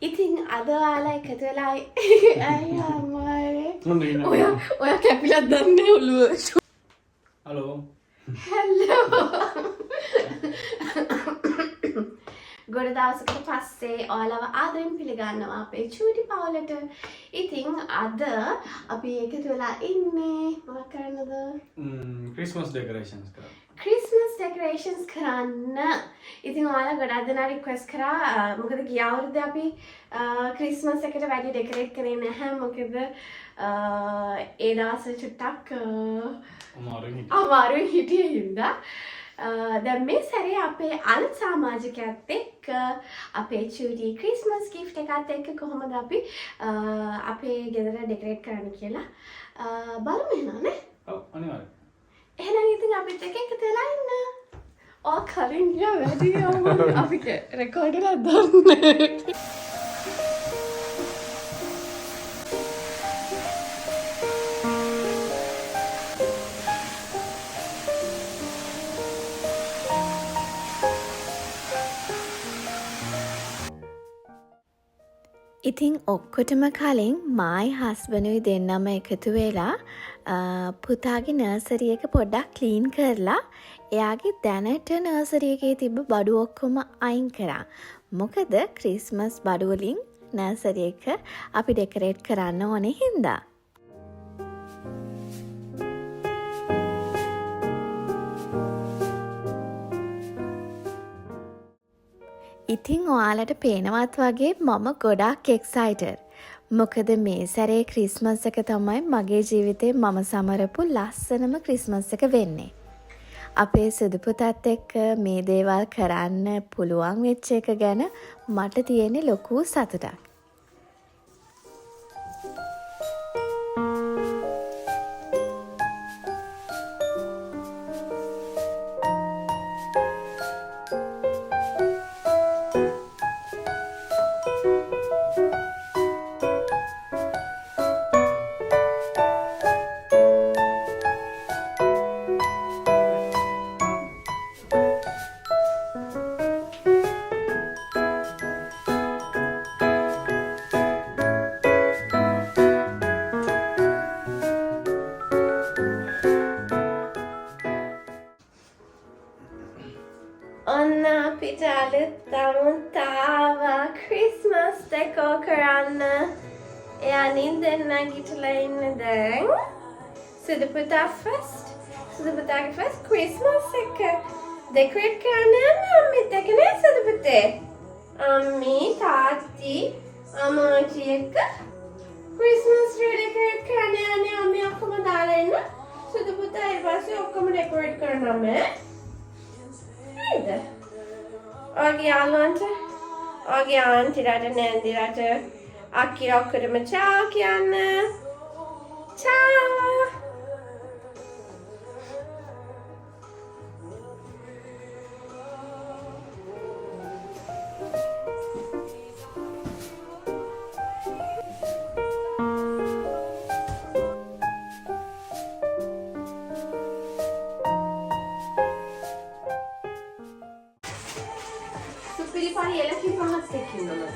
ඉතින් අද ඔයාලා එකතු වෙලා අයියා ඔයා කැපිලා දන්නේ ඔළුව. හලෝ. හෙලෝ. ගොඩ දවසකට පස්සේ ඔයාලව ආදරෙන් පිළිගන්නවා අපේ චූටි පවුලට. ඉතින් අද අපි එකතු වෙලා ඉන්නේ මොකක් කරන්නද? ක්‍රිස්මස් ඩෙකරේෂන්ස් කරා. ක්‍රිස්මස් ඩෙකරේෂන්ස් කරන්න. ඉතින් ඔයාලා ගොඩක් දෙනා රික්වෙස්ට් කරා මොකද ගිය අවුරුද්දේ අපි ක්‍රිස්මස් එකට වැඩි ඩෙකරේට් කරේ නැහැ. මොකද ඒ දවස්වල චුට්ටක් අමාරුවෙන් හිටියේ හින්දා දැන් මේ සැරේ අපේ අලුත් සමාජිකයත් එක්ක අපේ චූටි ක්‍රිස්මස් ගිෆ්ට් එකත් එක්ක කොහොමද අපි අපේ ගෙදර ඩෙකරේට් කරන්න කියලා බලමු එහෙනම් නේ. ඔව් අනිවාර්යයෙන්. එහෙනම් ඉතින් අපිත් එක්ක එකතු වෙලා ඉන්න. ඔය කලින් ගියා වැඩි අපි රෙකෝඩ් එකක් දාන්නේ. ඉතින් ඔක්කොටම කලින් මායි හස්බනුයි දෙන්නම එකතු වෙලා පුතාගේ නර්සරි එක පොඩ්ඩක් ක්ලීන් කරලා එයාගේ දැනට නර්සරි එකේ තිබ්බ බඩු ඔක්කොම අයින් කරා. මොකද ක්‍රිස්මස් බඩු වලින් නර්සරි එක අපි ඩෙකරේට් කරන්න ඕනේ හින්දා. ඉතින් ඔයාලට පේනවත් වගේ මම ගොඩාක් එක්සයිටඩ්. මොකද මේ සැරේ ක්‍රිස්මස් එක තමයි මගේ ජීවිතේ මම සමරපු ලස්සනම ක්‍රිස්මස් එක වෙන්නේ. අපේ සුදු පුතත් එක්ක මේ දේවල් කරන්න පුළුවන් වෙච්ච එක ගැන මට තියෙන ලොකු සතුටක්. ඔන්න අපිට අලුත් අමුතාව ක්‍රිස්මස් ඩෙකෝ කරන්න. එයා නින්දෙන් නැගිටලා ඉන්න දැන්. සුදු පුතා ෆස්ට්. සුදු පුතාගේ ෆස්ට් ක්‍රිස්මස් එක ඩෙකරේට් කරන්න යන්න අම්මිත් එක්ක නේ සුදු පුතේ. අම්මි තාත්ති අම්මාචි එක්ක ක්‍රිස්මස් ට්‍රී ඩෙකරේට් කරන්න යන්නේ. අම්මි ඔක්කොම දාලා ඉන්න. සුදු පුතා ඊට පස්සේ ඔක්කොම ඩෙකරේට් කරනවා මේ. ඔගේ යාළුවන්ට ඔගේ ආන්ටිලාට නැන්දිලාට අක්කි ඔක්කොටම චාව් කියන්න. චාව්. පිළිපාරි එලකින් පහස් එක්කින්නවා.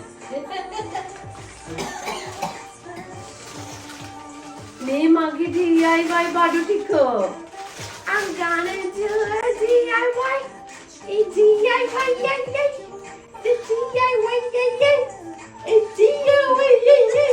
මේ මගේ DIY බඩු ටික. I'm gonna do a DIY. A DIY yay yay. The DIY yay yay. A DIY yay yay.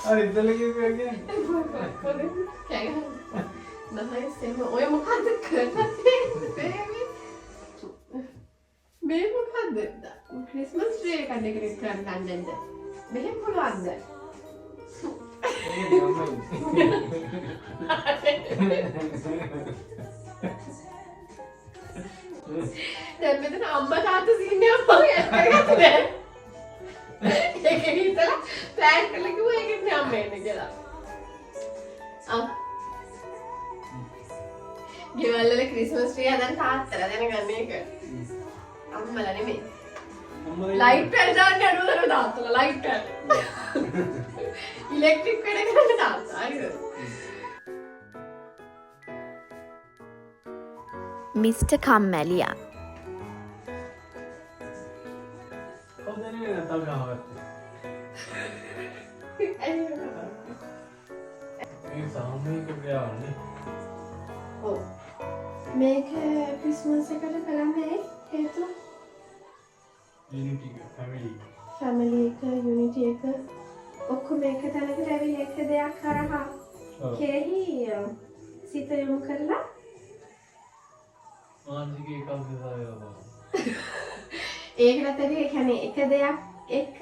අර ඉතල කිව්වේ again. Nice. ඔය මොකද්ද කරන්නේ? මේ මොකද්ද? ක්‍රිස්මස් ට්‍රී එක ඩෙකරේට් කරන්න නේද? මෙහෙම පුළුවන්ද? දැන් මෙතන අම්මා තාත්තා සීන් එකක් වගේ කරගත්තද? ඒක හිතලා ප්ලෑන් කරලා කිව්වා ඒකෙත් නෑ අම්ම එන්නේ කියලා. ගෙවල් වල ක්‍රිස්මස් ට්‍රී හදන්න තාත්තලා දැනගන්න ඒක. අම්මලා නෙමෙයි. ලයිට් පැල් දාන්න අඩුවන කරන්න තාත්තලා ලයිට් කරන්න. ඉලෙක්ට්‍රික් වැඩ කරන්න තාත්තා හරිද? මිස්ටර් කම්මැලියා. කවුදනේ නැතල් ගහවත්. මේ සාමූහික ක්‍රියාවනේ. ඔව්. මේක ක්‍රිස්මස් එකට කරන්නේ හේතුව යුනිටි ෆැමිලි. ෆැමිලි එක යුනිටි එක ඔක්කොම එක තැනකට ඇවිල්ලා එක දෙයක් කරහා කෙරෙහි සිත යොමු කරලා මානසික ඒකාග්‍රතාවය ලබනවා. ඒකටත් ඒ කියන්නේ එක දෙයක් එක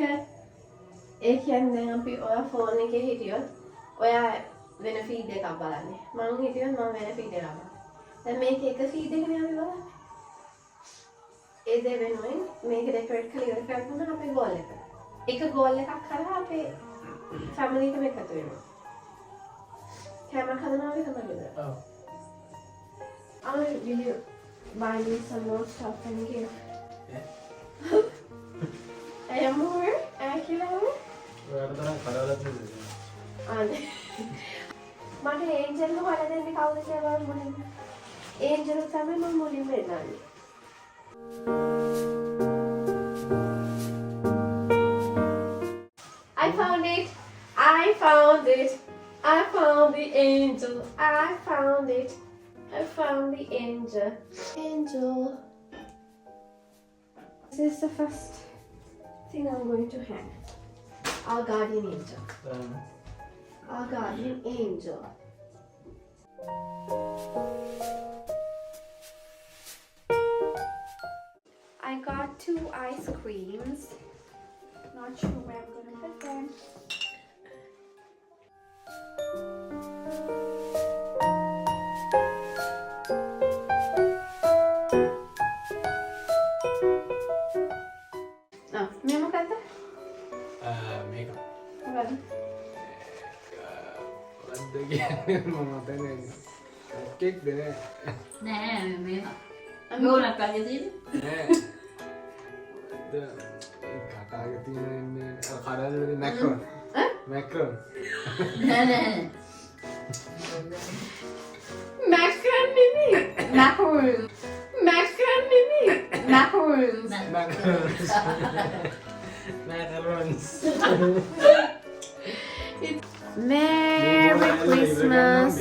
ඒ කියන්නේ අපි ඔයා ෆෝන් එකේ හිටියොත් ඔයා වෙන ෆීඩ් එකක් බලන්නේ. මම හිටියොත් මම වෙන ෆීඩ් එකක් බලනවා. දැන් මේක එක ෆීඩ් එකනේ අපි බලන්නේ. ඒ දේ වෙනුවෙන් මේක ඩෙකරේට් කරලා ඉවර කරගන්න අපේ ගෝල් එක. එක ගෝල් එකක් කරලා අපේ ෆැමිලි එකම එකතු වෙනවා. කැමරා හදනවා වගේ තමයි නේද? ඔව්. Will you buy me some more stuff and give? more? Kilo? ඔයාලට තරම් කරවලත් නෙද? අනේ. මට ඒන්ජල් හොයලා දෙන්න කවුද කියලා මුලින්ම. ඒන්ජල් තමයි මම මුලින්ම එන්නේ. I found it. I found it. I found the angel. I found it. I found the angel. Angel. This is the first thing I'm going to hang. Our guardian angel. Our guardian angel. I got 2 ice creams. Not sure where I'm gonna put them. Memo kata? මේක. What? වද්ද කියන්නේ මම හිතන්නේ කෙක් දෙන්නේ. නෑ මේක. ගෝලක් වගේ තියෙන්නේ. නෑ. කකාගේ තියෙන්නේ කඩල්වල මැක්‍රෝන්. මැක්‍රෝන්. නෑ නෑ. Macron නෙමෙයි. Macaroons. Macron නෙමෙයි. Macaroons. මැක්‍රෝන්ස්. Merry Christmas.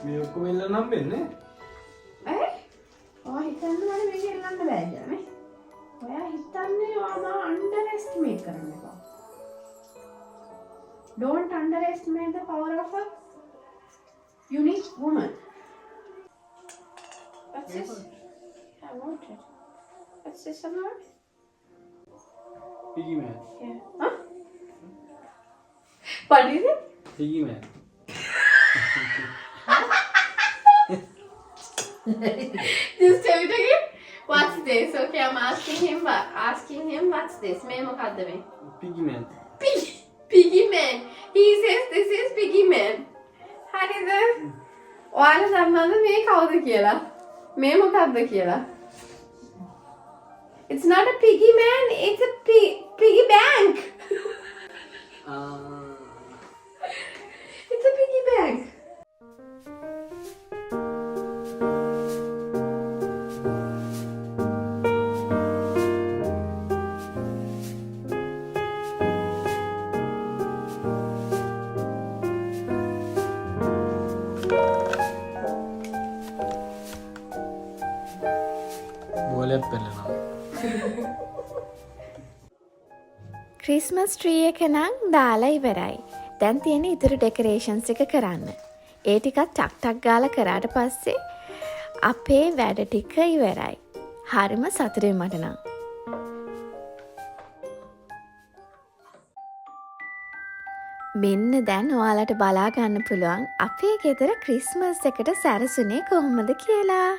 මේ ඔක්කොම එල්ල නම් වෙන්නේ. ඔයා හිතන්නේ මට මේක එල්ලන්න බෑ කියලා නේ. ඔයා හිතන්නේ ඔයා underestimate කරන්න එපා. Don't underestimate the power of a unique woman. What's this? I wrote it. What's this about? Piggy man. Yeah. Huh? What is it? Piggy man. Just tell it again. What's this? Okay, I'm asking him what's this? Me mokadda me? Piggy man. Piggy man. He says this is piggy man. හරිද? ඔයාලා සම්බන්ධ මේ කවුද කියලා? මේ මොකක්ද කියලා? It's not a piggy man, it's a piggy bank. It's a piggy bank. බෝලයක් පෙරලනවා. ක්‍රිස්මස් ට්‍රී එක නම් දාලා ඉවරයි. දැන් තියෙන ඉතුරු ඩෙකරේෂන්ස් එක කරන්න. ඒ ටිකත් ටක් ටක් ගාලා කරාට පස්සේ අපේ වැඩ ටික ඉවරයි. හරිම සතුටුයි මට නම්. මෙන්න දැන් ඔයාලට බලා ගන්න පුළුවන් අපේ ගෙදර ක්‍රිස්මස් එකට සැරසුනේ කොහොමද කියලා.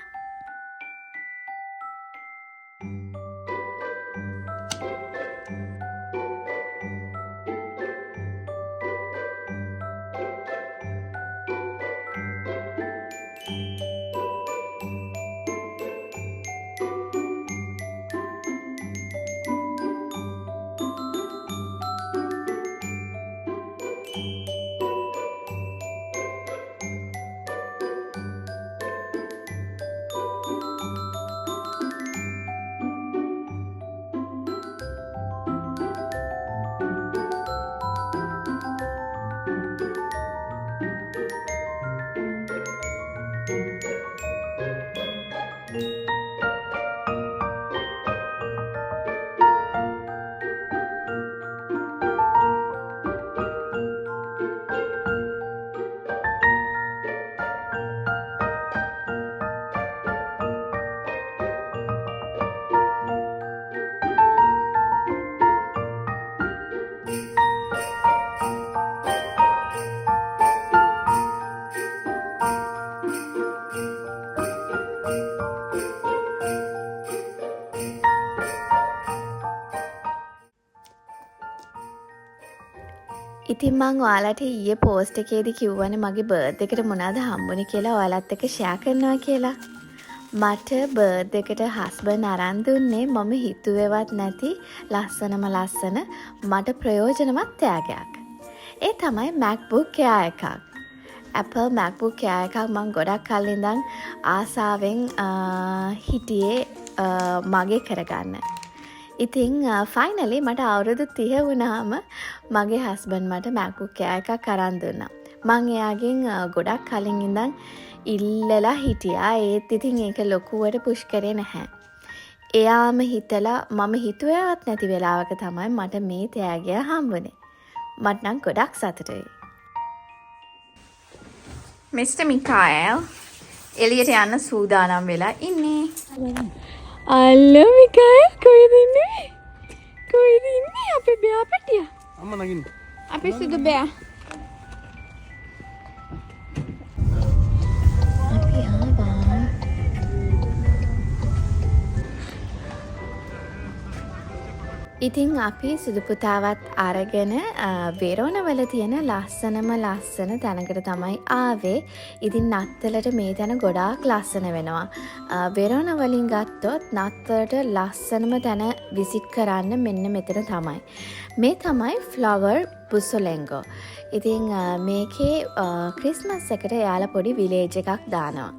ඉතින් මං ඔයාලට ඊයේ පෝස්ට් එකේදී කිව්වනේ මගේ බර්ත්ඩේ එකට මොනවද හම්බුනේ කියලා ඔයාලත් එක්ක ෂෙයා කරනවා කියලා. මට බර්ත්ඩේ එකට හස්බන්ඩ් අරන් දුන්නේ මම හිතුවේවත් නැති ලස්සනම ලස්සන මට ප්‍රයෝජනවත් ත්‍යාගයක්. ඒ තමයි MacBook Air එකක්. Apple MacBook Air එකක් මං ගොඩක් කල් ඉඳන් ආසාවෙන් හිටියේ මගේ කරගන්න. ඉතින් ෆයිනලි මට අවුරුදු 30 වුණාම මගේ හස්බන්ඩ් මට MacBook Air එකක් අරන් දුන්නා. මං එයාගෙන් ගොඩක් කලින් ඉඳන් ඉල්ලලා හිටියා. ඒත් ඉතින් ඒක ලොකුවට පුෂ් කරේ නැහැ. එයාම හිතලා මම හිතුවේවත් නැති වෙලාවක තමයි මට මේ ත්‍යාගය හම්බුනේ. මට නම් ගොඩක් සතුටුයි. මිස්ටර් මිකාኤල් එළියට යන්න සූදානම් වෙලා ඉන්නේ. අල්ලෝ මිකාኤල් කොහෙද ඉන්නේ? කොහෙද ඉන්නේ අපේ බෑ පැටියා? අම්මා නගින්න. අපේ සුදු බෑ. අපි ආවා. ඉතින් අපි සුදු පුතාවත් අරගෙන වෙරෝනවල තියෙන ලස්සනම ලස්සන තැනකට තමයි ආවේ. ඉතින් නත්තලට මේ තැන ගොඩාක් ලස්සන වෙනවා. වෙරෝන වලින් ගත්තොත් නත්තලට ලස්සනම තැන විසිට් කරන්න මෙන්න මෙතන තමයි. මේ තමයි 𝗓𝗪 ඉතින් මේකේ ක්‍රිස්මස් එකට යාලා පොඩි විලේජ් එකක් දානවා.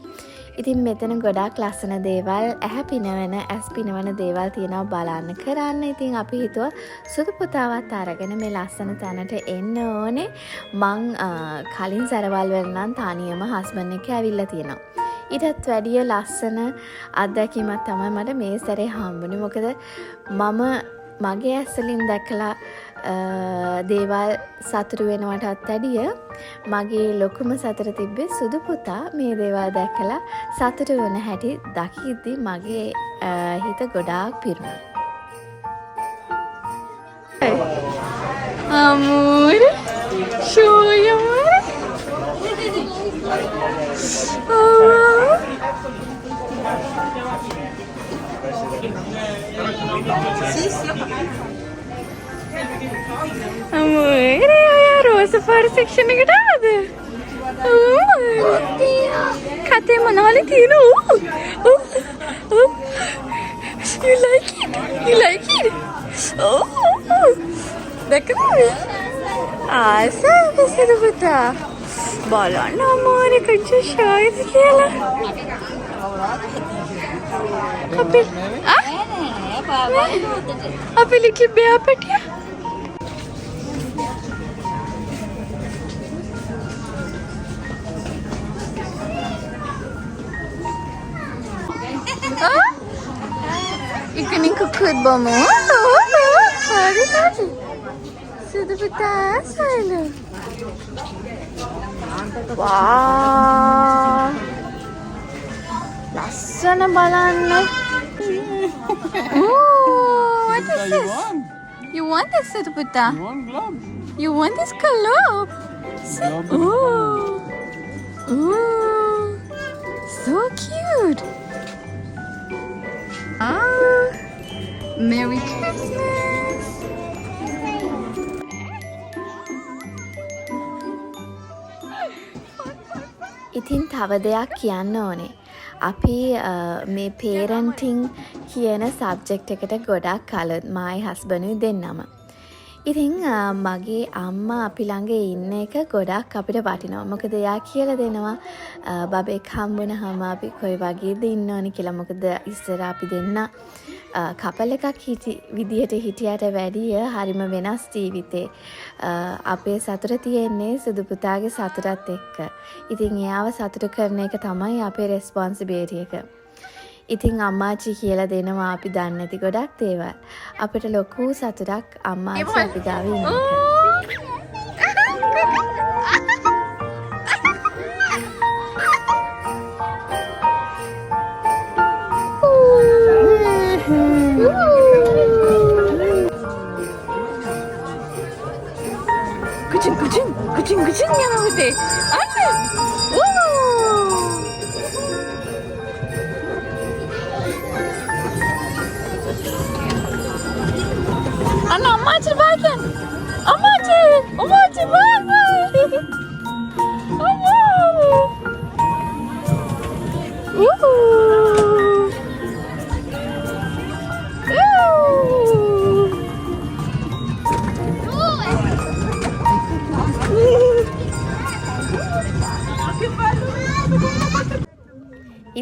ඉතින් මෙතන ගොඩාක් ලස්සන දේවල් ඇහැ පිනවන ඇස් පිනවන දේවල් තියෙනවා බලන්න කරන්න. ඉතින් අපි හිතුවා සුදු පුතාවත් අරගෙන මේ ලස්සන තැනට එන්න ඕනේ. මං කලින් සැරවල් වල නම් තනියම හස්බන්ඩ් එක්ක ඇවිල්ලා තියෙනවා. ඊටත් වැඩිය ලස්සන අත්දැකීමක් තමයි මට මේ සැරේ හම්බුනේ. මොකද මම මගේ ඇස්වලින් දැකලා දේවල් සතුටු වෙනවටත් වැඩිය මගේ ලොකුම සතුට තිබ්බේ සුදු පුතා මේ දේවල් දැකලා සතුටු වෙන හැටි දකිද්දි මගේ හිත ගොඩාක් පිරුණා. Amor, show amor. Amor, a rosa para section එකට ආවද? කතේ මොනවද තියෙන්නේ? You like it? You like it? Oh, දැක්කද? ආසම සුදු පුතා. බලන්න අමාරු කංචු ෂයිස් කියලා. අපේ little bear පැටියා. Ikaw kukut ba mo? Sorry. Sudah petasan. Wow. Lassana balanna. Oh, what is this? You want this, Sudu Putta? You want globe? You want this globe? Oh, so cute. Merry Christmas. ඉතින් තව දෙයක් කියන්න ඕනේ. අපි මේ parenting කියන subject එකට ගොඩක් කලින් මායි හස්බන්ඩ්ුයි දෙන්නම. ඉතින් මගේ අම්මා අපි ළඟ ඉන්න එක ගොඩක් අපිට වටිනවා. මොකද එයා කියලා දෙනවා බබෙක් හම්බුනහම අපි කොයි වගේද ඉන්න ඕනේ කියලා. මොකද ඉස්සර අපි දෙන්න කපල් එකක් විදියට හිටියට වැඩිය හරිම වෙනස් ජීවිතේ. අපේ සතුට තියෙන්නේ සුදු පුතාගේ සතුටත් එක්ක. ඉතින් එයාව සතුට කරන එක තමයි අපේ responsibility එක. ඉතින් අම්මාචි කියලා දෙනවා අපි දන්නේ නැති ගොඩක් දේවල්. අපිට ලොකු සතුටක් අම්මාචි අපි ගාව ඉන්න එක. Kucing yang putih. Ada. Ana, amat bagian. Amat.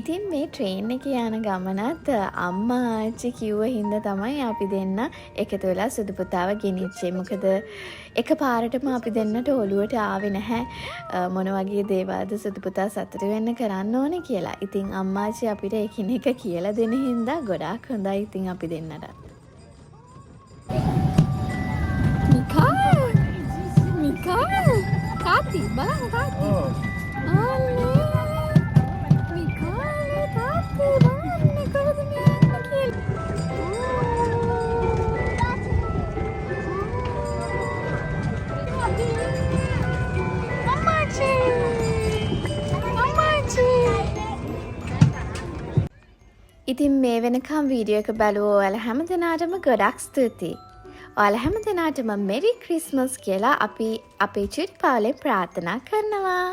ඉතින් මේ ට්‍රේන් එක යන ගමනත් අම්මා ආච්චි කිව්ව හින්දා තමයි අපි දෙන්න එකතු වෙලා සුදු පුතාව ගෙනිච්චේ. මොකද එකපාරටම අපි දෙන්නට ඔළුවට ආවේ නැහැ මොන වගේ දේවල්ද සුදු පුතා සතුටු වෙන්න කරන්න ඕනේ කියලා. ඉතින් අම්මා ආච්චි අපිට එකිනෙක කියලා දෙන හින්දා ගොඩාක් හොඳයි ඉතින් අපි දෙන්නට. මිකාල් තාත්ති බලන්න තාත්ති. ඉතින් මේ වෙනකම් වීඩියෝ එක බලුව ඔයාලා හැම දෙනාටම ගොඩක් ස්තුතියි. ඔයාලා හැම දෙනාටම මෙරි ක්‍රිස්මස් කියලා අපි අපේ චුටි පාලේ ප්‍රාර්ථනා කරනවා.